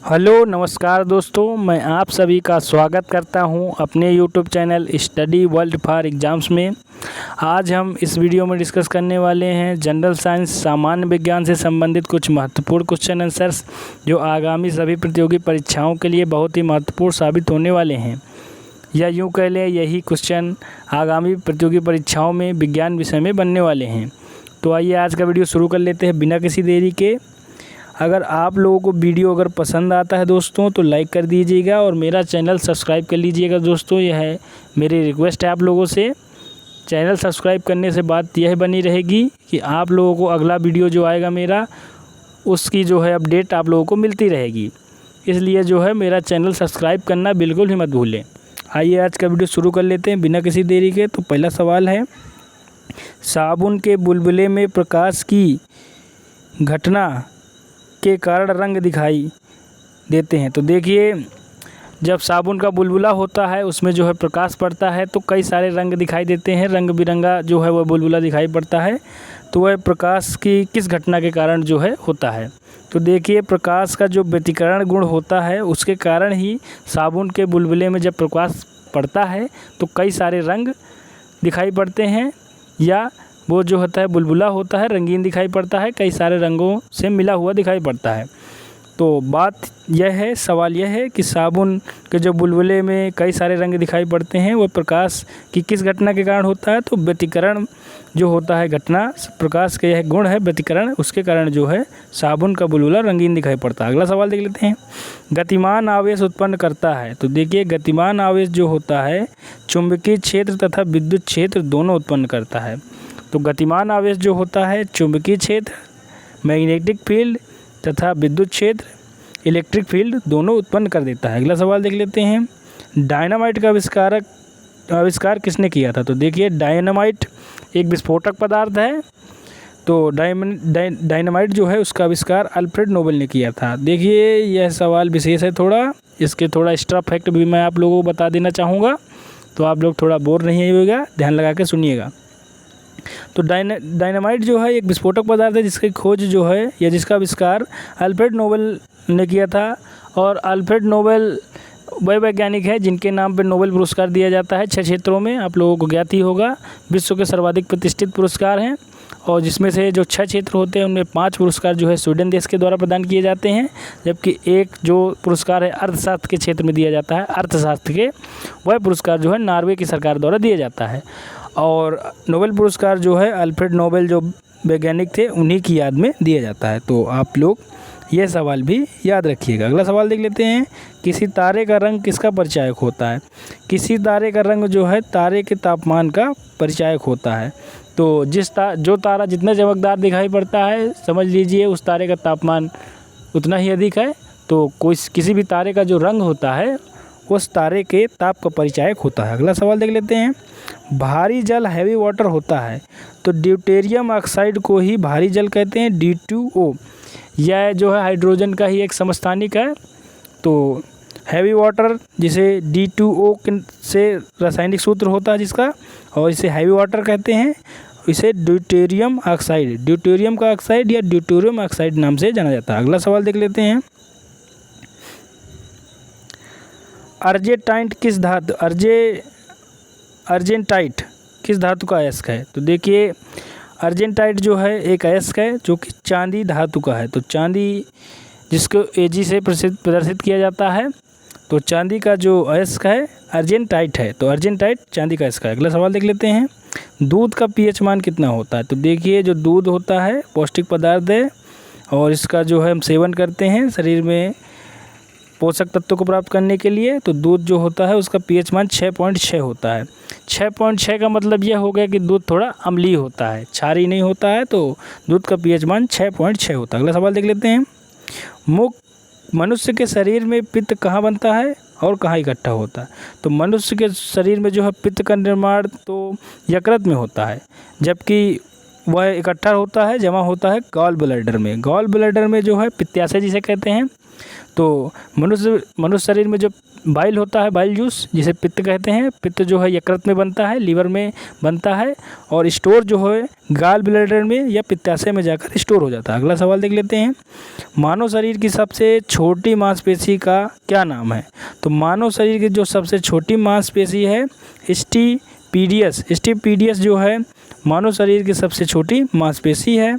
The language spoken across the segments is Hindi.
हेलो नमस्कार दोस्तों, मैं आप सभी का स्वागत करता हूं अपने YouTube channel study world for exams में। आज हम इस वीडियो में डिस्कस करने वाले हैं जनरल साइंस सामान्य विज्ञान से संबंधित कुछ महत्वपूर्ण क्वेश्चन आंसर्स जो आगामी सभी प्रतियोगी परीक्षाओं के लिए बहुत ही महत्वपूर्ण साबित होने वाले हैं, या यूँ कह लें यही क्वेश्चन आगामी प्रतियोगी परीक्षाओं में विज्ञान विषय में बनने वाले हैं। तो आइए आज का वीडियो शुरू कर लेते हैं बिना किसी देरी के। अगर आप लोगों को वीडियो अगर पसंद आता है दोस्तों तो लाइक कर दीजिएगा और मेरा चैनल सब्सक्राइब कर लीजिएगा दोस्तों। यह है मेरी रिक्वेस्ट है आप लोगों से। चैनल सब्सक्राइब करने से बात यह बनी रहेगी कि आप लोगों को अगला वीडियो जो आएगा मेरा उसकी जो है अपडेट आप लोगों को मिलती रहेगी, इसलिए जो है मेरा चैनल सब्सक्राइब करना बिल्कुल ही मत भूलें। आइए आज का वीडियो शुरू कर लेते हैं बिना किसी देरी के। तो पहला सवाल है, साबुन के बुलबुले में प्रकाश की घटना के कारण रंग दिखाई देते हैं। तो देखिए, जब साबुन का बुलबुला होता है उसमें जो है प्रकाश पड़ता है तो कई सारे रंग दिखाई देते हैं, रंग बिरंगा जो है वह बुलबुला दिखाई पड़ता है। तो वह प्रकाश की किस घटना के कारण जो है होता है। तो देखिए, प्रकाश का जो व्यतिकरण गुण होता है उसके कारण ही साबुन के बुलबुले में जब प्रकाश पड़ता है तो कई सारे रंग दिखाई पड़ते हैं, या वो जो होता है बुलबुला होता है रंगीन दिखाई पड़ता है, कई सारे रंगों से मिला हुआ दिखाई पड़ता है। तो बात यह है, सवाल यह है कि साबुन के जो बुलबुले में कई सारे रंग दिखाई पड़ते हैं वो प्रकाश की किस घटना के कारण होता है। तो व्यतिकरण जो होता है घटना, प्रकाश का यह गुण है व्यतिकरण, उसके कारण जो है साबुन का बुलबुला रंगीन दिखाई पड़ता है। अगला सवाल देख लेते हैं, गतिमान आवेश उत्पन्न करता है। तो देखिए, गतिमान आवेश जो होता है चुंबकीय क्षेत्र तथा विद्युत क्षेत्र दोनों उत्पन्न करता है। तो गतिमान आवेश जो होता है चुंबकीय क्षेत्र, मैग्नेटिक फील्ड तथा विद्युत क्षेत्र, इलेक्ट्रिक फील्ड दोनों उत्पन्न कर देता है। अगला सवाल देख लेते हैं, डायनामाइट का आविष्कार किसने किया था। तो देखिए, डायनामाइट एक विस्फोटक पदार्थ है। तो डायनामाइट जो है उसका आविष्कार अल्फ्रेड नोबेल ने किया था। देखिए, यह सवाल विशेष है थोड़ा, इसके थोड़ा एक्स्ट्रा फैक्ट भी मैं आप लोगों को बता देना चाहूँगा, तो आप लोग थोड़ा बोर नहीं होइएगा, ध्यान लगा के सुनिएगा। तो डायनामाइट जो है एक विस्फोटक पदार्थ है जिसकी खोज जो है या जिसका आविष्कार अल्फ्रेड नोबेल ने किया था। और अल्फ्रेड नोबेल वह वैज्ञानिक है जिनके नाम पर नोबेल पुरस्कार दिया जाता है 6 क्षेत्रों में, आप लोगों को ज्ञात ही होगा। विश्व के सर्वाधिक प्रतिष्ठित पुरस्कार हैं और जिसमें से जो 6 क्षेत्र होते हैं उनमें 5 पुरस्कार जो है स्वीडन देश के द्वारा प्रदान किए जाते हैं, जबकि एक जो पुरस्कार है अर्थशास्त्र के क्षेत्र में दिया जाता है, अर्थशास्त्र के, वह पुरस्कार जो है नॉर्वे की सरकार द्वारा दिया जाता है। और नोबेल पुरस्कार जो है अल्फ्रेड नोबेल जो वैज्ञानिक थे उन्हीं की याद में दिया जाता है। तो आप लोग यह सवाल भी याद रखिएगा। अगला सवाल देख लेते हैं, किसी तारे का रंग किसका परिचायक होता है। किसी तारे का रंग जो है तारे के तापमान का परिचायक होता है। तो जो तारा जितना चमकदार दिखाई पड़ता है, समझ लीजिए उस तारे का तापमान उतना ही अधिक है। तो किसी भी तारे का जो रंग होता है उस तारे के ताप का परिचायक होता है। अगला सवाल देख लेते हैं, भारी जल हैवी वाटर होता है। तो ड्यूटेरियम ऑक्साइड को ही भारी जल कहते हैं, D2O। यह जो है हाइड्रोजन का ही एक समस्थानिक है। तो हैवी वाटर जिसे D2O से रासायनिक सूत्र होता है जिसका, और इसे हैवी वाटर कहते हैं, इसे ड्यूटेरियम का ऑक्साइड या ड्यूटेरियम ऑक्साइड नाम से जाना जाता है। अगला सवाल देख लेते हैं, अर्जेंटाइट किस धातु का अयस्क है। तो देखिए, अर्जेंटाइट जो है एक अयस्क है जो कि चांदी धातु का है। तो चांदी जिसको Ag से प्रदर्शित किया जाता है, तो चांदी का जो अयस्क है अर्जेंटाइट है। तो अर्जेंटाइट चांदी का अयस्क है। अगला सवाल देख लेते हैं, दूध का pH मान कितना होता है। तो देखिए, जो दूध होता है पौष्टिक पदार्थ है और इसका जो है हम सेवन करते हैं शरीर में पोषक तत्वों को प्राप्त करने के लिए। तो दूध जो होता है उसका pH मान 6.6 होता है। 6.6 का मतलब यह हो गया कि दूध थोड़ा अम्लीय होता है, क्षारीय नहीं होता है। तो दूध का pH मान 6.6 होता है। अगला सवाल देख लेते हैं, मनुष्य के शरीर में पित्त कहाँ बनता है और कहाँ इकट्ठा होता है। तो मनुष्य के शरीर में जो है पित्त का निर्माण तो यकृत में होता है, जबकि वह इकट्ठा होता है, जमा होता है गॉल ब्लैडर में। गॉल ब्लैडर में जो है पित्ताशय जिसे कहते हैं, तो मनुष्य शरीर में जो बाइल होता है, बाइल जूस जिसे पित्त कहते हैं, पित्त जो है यकृत में बनता है, लीवर में बनता है और स्टोर जो है गाल ब्लैडर में या पित्ताशय में जाकर स्टोर हो जाता है। अगला सवाल देख लेते हैं, मानव शरीर की सबसे छोटी मांसपेशी का क्या नाम है? तो मानव शरीर की जो सबसे छोटी मांसपेशी है स्टिपीडियस जो है मानव शरीर की सबसे छोटी मांसपेशी है।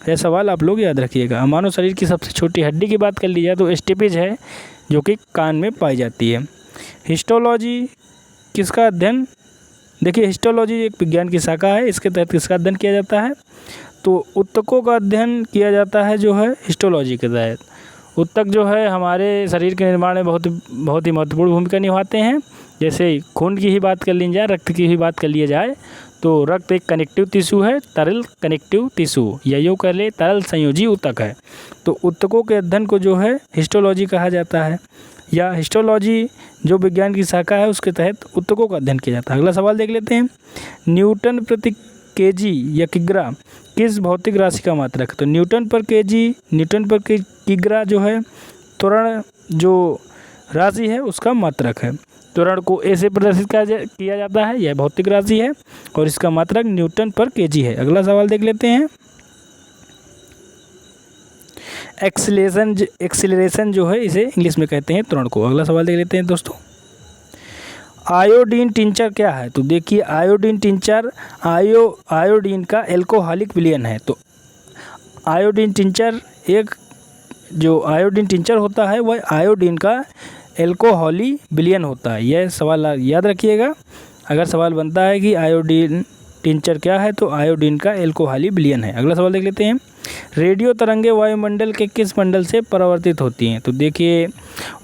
यह सवाल आप लोग याद रखिएगा। मानव शरीर की सबसे छोटी हड्डी की बात कर ली जाए तो स्टिपेज है, जो कि कान में पाई जाती है। हिस्टोलॉजी किसका अध्ययन? देखिए, हिस्टोलॉजी एक विज्ञान की शाखा है। इसके तहत किसका अध्ययन किया जाता है? तो ऊतकों का अध्ययन किया जाता है जो है हिस्टोलॉजी के तहत। ऊतक जो है हमारे शरीर के निर्माण में बहुत ही महत्वपूर्ण भूमिका निभाते हैं। जैसे खून की ही बात कर ली जाए, रक्त की ही बात कर लिया जाए तो रक्त एक कनेक्टिव टिश्यू है, तरल कनेक्टिव टिश्यू, या यूँ कह ले तरल संयोजी ऊतक है। तो ऊतकों के अध्ययन को जो है हिस्टोलॉजी कहा जाता है, या हिस्टोलॉजी जो विज्ञान की शाखा है उसके तहत ऊतकों का अध्ययन किया जाता है। अगला सवाल देख लेते हैं, न्यूटन प्रति केजी या किग्रा किस भौतिक राशि का मात्रक? तो न्यूटन पर केजी, न्यूटन पर किग्रा जो है त्वरण जो राशि है उसका मात्रक है। त्वरण को ए से प्रदर्शित किया जाता है, यह भौतिक राशि है और इसका मात्रक न्यूटन पर केजी है। अगला सवाल देख लेते हैं, एक्सीलरेशन जो है इसे इंग्लिश में कहते हैं त्वरण को। अगला सवाल देख लेते हैं दोस्तों, आयोडीन टिंचर क्या है? तो देखिए, आयोडीन टिंचर आयोडीन का एल्कोहलिक विलयन है। तो आयोडीन टिंचर जो आयोडीन टिंचर होता है वह आयोडीन का एल्कोहली विलयन होता है। यह सवाल याद रखिएगा। अगर सवाल बनता है कि आयोडीन टिंचर क्या है तो आयोडीन का एल्कोहली विलयन है। अगला सवाल देख लेते हैं, रेडियो तरंगे वायुमंडल के किस मंडल से परावर्तित होती हैं? तो देखिए,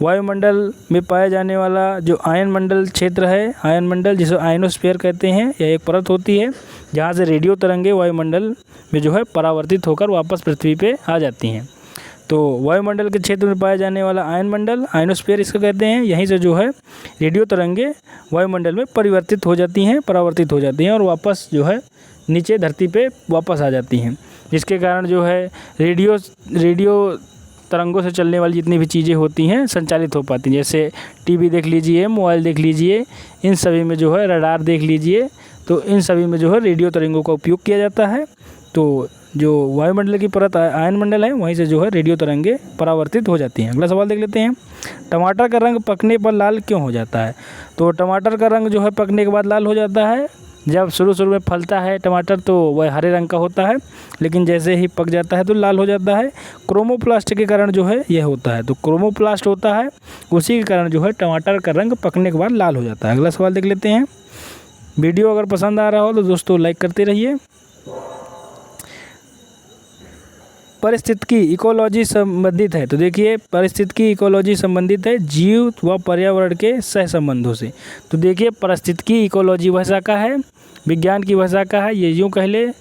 वायुमंडल में पाया जाने वाला जो आयन मंडल क्षेत्र है, आयन मंडल जिसे आयनोस्फीयर कहते हैं, यह एक परत होती है जहाँ से रेडियो तरंगे वायुमंडल में जो है परावर्तित होकर वापस पृथ्वी पे आ जाती हैं। तो वायुमंडल के क्षेत्र में पाया जाने वाला आयन मंडल, आयनोस्फीयर इसको कहते हैं, यहीं से जो है रेडियो तरंगे वायुमंडल में परावर्तित हो जाती हैं और वापस जो है नीचे धरती पे वापस आ जाती हैं, जिसके कारण जो है रेडियो तरंगों से चलने वाली जितनी भी चीज़ें होती हैं संचालित हो पाती हैं। जैसे टीवी देख लीजिए, मोबाइल देख लीजिए, इन सभी में जो है रडार देख लीजिए, तो इन सभी में जो है रेडियो तरंगों का उपयोग किया जाता है। तो जो वायुमंडल की परत आयन मंडल है वहीं से जो है रेडियो तरंगे परावर्तित हो जाती हैं। अगला सवाल देख लेते हैं, टमाटर का रंग पकने पर लाल क्यों हो जाता है? तो टमाटर का रंग जो है पकने के बाद लाल हो जाता है। जब शुरू में फलता है टमाटर तो वह हरे रंग का होता है, लेकिन जैसे ही पक जाता है तो लाल हो जाता है। क्रोमोप्लास्ट के कारण जो है यह होता है। तो क्रोमोप्लास्ट होता है, उसी के कारण जो है टमाटर का रंग पकने के बाद लाल हो जाता है। अगला सवाल देख लेते हैं, वीडियो अगर पसंद आ रहा हो तो दोस्तों लाइक करते रहिए। पारिस्थितिकी इकोलॉजी संबंधित है। तो देखिए, पारिस्थितिकी इकोलॉजी संबंधित है जीव व पर्यावरण के सह संबंधों से। तो देखिए, पारिस्थितिकी इकोलॉजी वह शाखा है, विज्ञान की वह शाखा है, ये यूँ कह ले,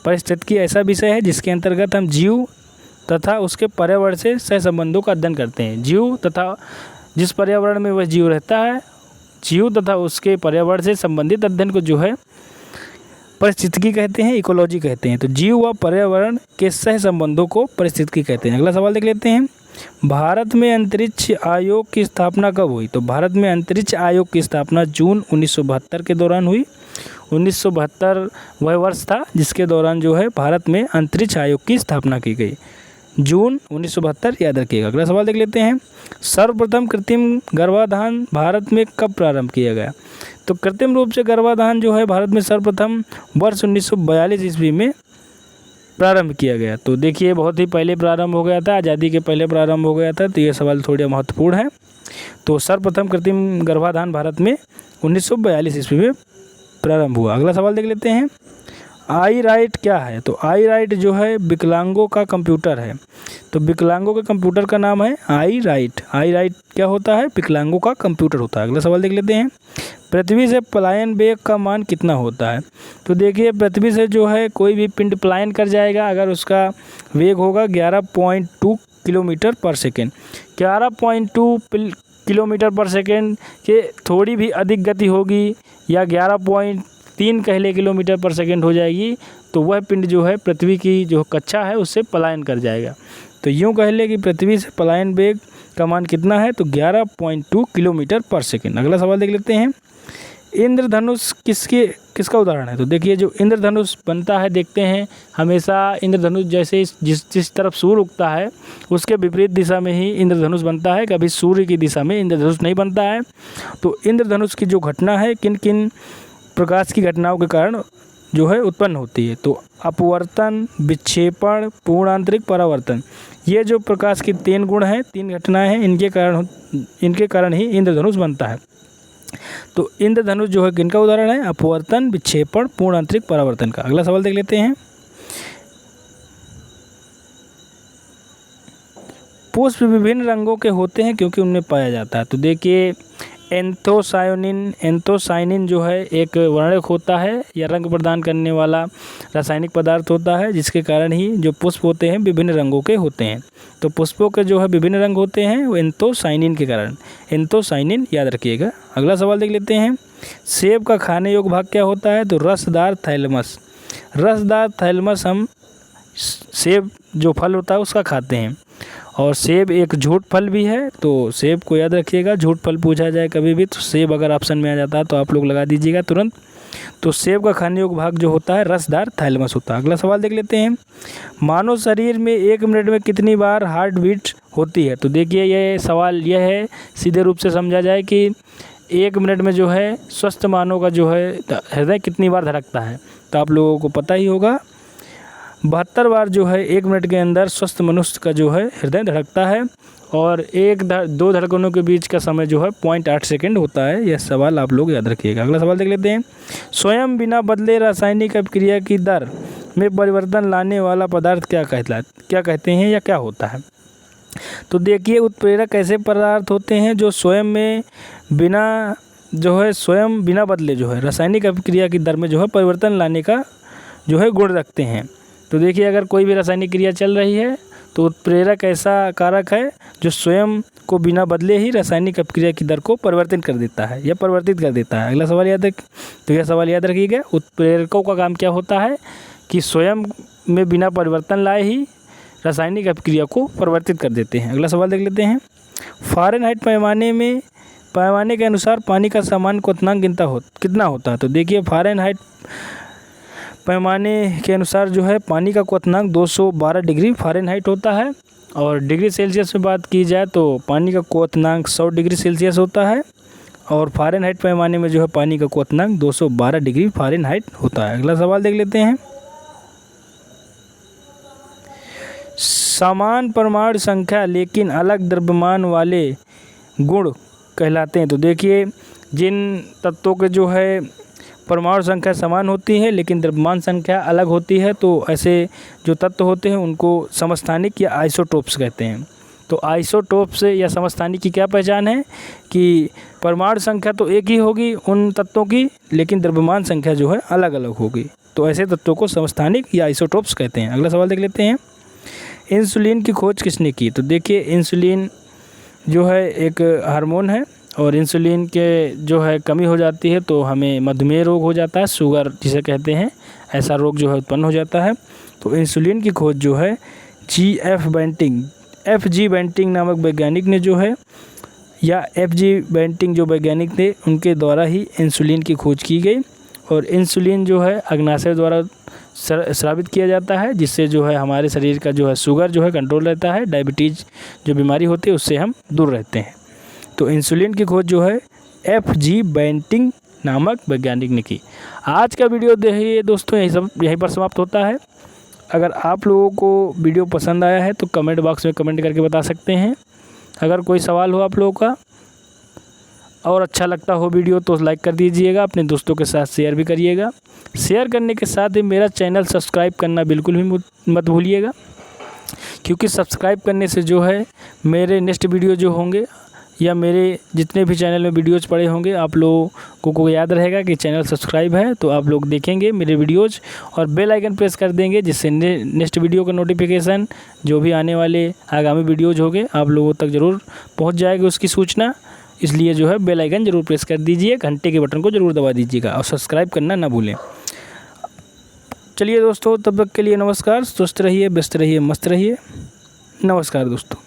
पारिस्थितिकी ऐसा विषय है जिसके अंतर्गत हम जीव तथा उसके पर्यावरण से सह संबंधों का अध्ययन करते हैं। जीव तथा जिस पर्यावरण में वह जीव रहता है, जीव तथा उसके पर्यावरण से संबंधित अध्ययन को जो है पारिस्थितिकी कहते हैं, इकोलॉजी कहते हैं। तो जीव व पर्यावरण के सह संबंधों को पारिस्थितिकी कहते हैं। अगला सवाल देख लेते हैं, भारत में अंतरिक्ष आयोग की स्थापना कब हुई? तो भारत में अंतरिक्ष आयोग की स्थापना जून 1972 के दौरान हुई। 1972 वह वर्ष था जिसके दौरान जो है भारत में अंतरिक्ष आयोग की स्थापना की गई, जून 1972, याद रखिएगा। अगला सवाल देख लेते हैं, सर्वप्रथम कृत्रिम गर्भाधान भारत में कब प्रारंभ किया गया? तो कृत्रिम रूप से गर्भाधान जो है भारत में सर्वप्रथम वर्ष 1942 ईस्वी में प्रारंभ किया गया। तो देखिए, बहुत ही पहले प्रारंभ हो गया था, आज़ादी के पहले प्रारंभ हो गया था। तो ये सवाल थोड़ा महत्वपूर्ण है। तो सर्वप्रथम कृत्रिम गर्भाधान भारत में 1942 ईस्वी में प्रारंभ हुआ। अगला सवाल देख लेते हैं, आई राइट क्या है? तो आई राइट जो है विकलांगों का कंप्यूटर है। तो विकलांगों के कंप्यूटर का नाम है आई राइट। आई राइट क्या होता है? विकलांगों का कंप्यूटर होता है। अगला सवाल देख लेते हैं, पृथ्वी से पलायन वेग का मान कितना होता है? तो देखिए, पृथ्वी से जो है कोई भी पिंड पलायन कर जाएगा अगर उसका वेग होगा 11.2 किलोमीटर पर सेकेंड। 11.2 किलोमीटर पर सेकेंड के थोड़ी भी अधिक गति होगी या 11.3 कह ले किलोमीटर पर सेकेंड हो जाएगी तो वह पिंड जो है पृथ्वी की जो कक्षा है उससे पलायन कर जाएगा। तो यूँ कह ले कि पृथ्वी से पलायन वेग का मान कितना है, तो 11.2 किलोमीटर पर सेकेंड। अगला सवाल देख लेते हैं, इंद्रधनुष किसका उदाहरण है। तो देखिए जो इंद्रधनुष बनता है, देखते हैं हमेशा इंद्रधनुष जैसे जिस तरफ सूर्य उगता है उसके विपरीत दिशा में ही इंद्रधनुष बनता है, कभी सूर्य की दिशा में इंद्रधनुष नहीं बनता है। तो इंद्रधनुष की जो घटना है किन किन प्रकाश की घटनाओं के कारण जो है उत्पन्न होती है, तो अपवर्तन, विक्षेपण, पूर्ण आंतरिक परावर्तन, ये जो प्रकाश की 3 गुण हैं, 3 घटनाएं हैं, इनके कारण ही इंद्रधनुष बनता है। तो इंद्रधनुष जो है किनका उदाहरण है, अपवर्तन, विक्षेपण, पूर्ण आंतरिक परावर्तन का। अगला सवाल देख लेते हैं, पुष्प विभिन्न रंगों के होते हैं क्योंकि उनमें पाया जाता है। तो देखिए एंथोसायनिन जो है एक वर्णक होता है या रंग प्रदान करने वाला रासायनिक पदार्थ होता है, जिसके कारण ही जो पुष्प होते हैं विभिन्न रंगों के होते हैं। तो पुष्पों के जो है विभिन्न रंग होते हैं वो एंथोसायनिन के कारण, एंथोसायनिन याद रखिएगा। अगला सवाल देख लेते हैं, सेब का खाने योग्य भाग क्या होता है, तो रसदार थैलेमस। रसदार थैलेमस हम सेब जो फल होता है उसका खाते हैं, और सेब एक झूठ फल भी है, तो सेब को याद रखिएगा। झूठ फल पूछा जाए कभी भी तो सेब अगर ऑप्शन में आ जाता है तो आप लोग लगा दीजिएगा तुरंत। तो सेब का खाने योग्य भाग जो होता है रसदार थैलेमस होता है। अगला सवाल देख लेते हैं, मानव शरीर में 1 मिनट में कितनी बार हार्ट बीट होती है। तो देखिए ये सवाल यह है, सीधे रूप से समझा जाए कि 1 मिनट में जो है स्वस्थ मानव का जो है हृदय कितनी बार धड़कता है, तो आप लोगों को पता ही होगा 72 बार जो है 1 मिनट के अंदर स्वस्थ मनुष्य का जो है हृदय धड़कता है, और 1-2 धड़कनों के बीच का समय जो है 0.8 सेकंड होता है। यह सवाल आप लोग याद रखिएगा। अगला सवाल देख लेते हैं, स्वयं बिना बदले रासायनिक अभिक्रिया की दर में परिवर्तन लाने वाला पदार्थ क्या कहते हैं या क्या होता है। तो देखिए उत्प्रेरक ऐसे पदार्थ होते हैं जो स्वयं बिना बदले जो है रासायनिक अभिक्रिया की दर में जो है परिवर्तन लाने का जो है गुण रखते हैं। तो देखिए अगर कोई भी रासायनिक क्रिया चल रही है तो उत्प्रेरक ऐसा कारक है जो स्वयं को बिना बदले ही रासायनिक अभिक्रिया की दर को परिवर्तित कर देता है या परिवर्तित कर देता है। अगला सवाल यह सवाल याद रखिएगा, उत्प्रेरकों का काम क्या होता है कि स्वयं में बिना परिवर्तन लाए ही रासायनिक अभिक्रिया को परिवर्तित कर देते हैं। अगला सवाल देख लेते हैं, फ़ारेनहाइट पैमाने के अनुसार पानी का सामान्य क्वथनांक कितना होता है। तो देखिए फ़ारेनहाइट पैमाने के अनुसार जो है पानी का क्वथनांक 212 डिग्री फ़ारेनहाइट होता है, और डिग्री सेल्सियस में बात की जाए तो पानी का क्वथनांक 100 डिग्री सेल्सियस होता है, और फ़ारेनहाइट पैमाने में जो है पानी का क्वथनांक 212 डिग्री फ़ारेनहाइट होता है। अगला सवाल देख लेते हैं, समान परमाणु संख्या लेकिन अलग द्रव्यमान वाले गुण कहलाते हैं। तो देखिए जिन तत्वों के जो है परमाणु संख्या समान होती है लेकिन द्रव्यमान संख्या अलग होती है, तो ऐसे जो तत्व होते हैं उनको समस्थानिक या आइसोटोप्स कहते हैं। तो आइसोटोप्स या समस्थानिक की क्या पहचान है कि परमाणु संख्या तो एक ही होगी उन तत्वों की, लेकिन द्रव्यमान संख्या जो है अलग अलग होगी, तो ऐसे तत्वों को समस्थानिक या आइसोटोप्स कहते हैं। अगला सवाल देख लेते हैं, इंसुलिन की खोज किसने की। तो देखिए इंसुलिन जो है एक हार्मोन है, और इंसुलिन के जो है कमी हो जाती है तो हमें मधुमेह रोग हो जाता है, शुगर जिसे कहते हैं, ऐसा रोग जो है उत्पन्न हो जाता है। तो इंसुलिन की खोज जो है FG बेंटिंग नामक वैज्ञानिक ने जो है, या FG बेंटिंग जो वैज्ञानिक थे उनके द्वारा ही इंसुलिन की खोज की गई। और इंसुलिन जो है अग्नाशय द्वारा स्रावित किया जाता है, जिससे जो है हमारे शरीर का जो है शुगर जो है कंट्रोल रहता है, डायबिटीज़ जो बीमारी होती है उससे हम दूर रहते हैं। तो इंसुलिन की खोज जो है FG बेंटिंग नामक वैज्ञानिक ने की। आज का वीडियो देखिए दोस्तों यहीं पर समाप्त होता है। अगर आप लोगों को वीडियो पसंद आया है तो कमेंट बॉक्स में कमेंट करके बता सकते हैं। अगर कोई सवाल हो आप लोगों का और अच्छा लगता हो वीडियो तो लाइक कर दीजिएगा, अपने दोस्तों के साथ शेयर भी करिएगा। शेयर करने के साथ ही मेरा चैनल सब्सक्राइब करना बिल्कुल भी मत भूलिएगा, क्योंकि सब्सक्राइब करने से जो है मेरे नेक्स्ट वीडियो जो होंगे या मेरे जितने भी चैनल में वीडियोज़ पड़े होंगे आप लोगों को याद रहेगा कि चैनल सब्सक्राइब है, तो आप लोग देखेंगे मेरे वीडियोज़ और बेल आइकन प्रेस कर देंगे, जिससे नेक्स्ट वीडियो का नोटिफिकेशन जो भी आने वाले आगामी वीडियोज़ होंगे आप लोगों तक ज़रूर पहुंच जाएगी उसकी सूचना। इसलिए जो है बेल आइकन ज़रूर प्रेस कर दीजिए, घंटे के बटन को ज़रूर दबा दीजिएगा और सब्सक्राइब करना ना भूलें। चलिए दोस्तों, तब तक के लिए नमस्कार। स्वस्थ रहिए, व्यस्त रहिए, मस्त रहिए। नमस्कार दोस्तों।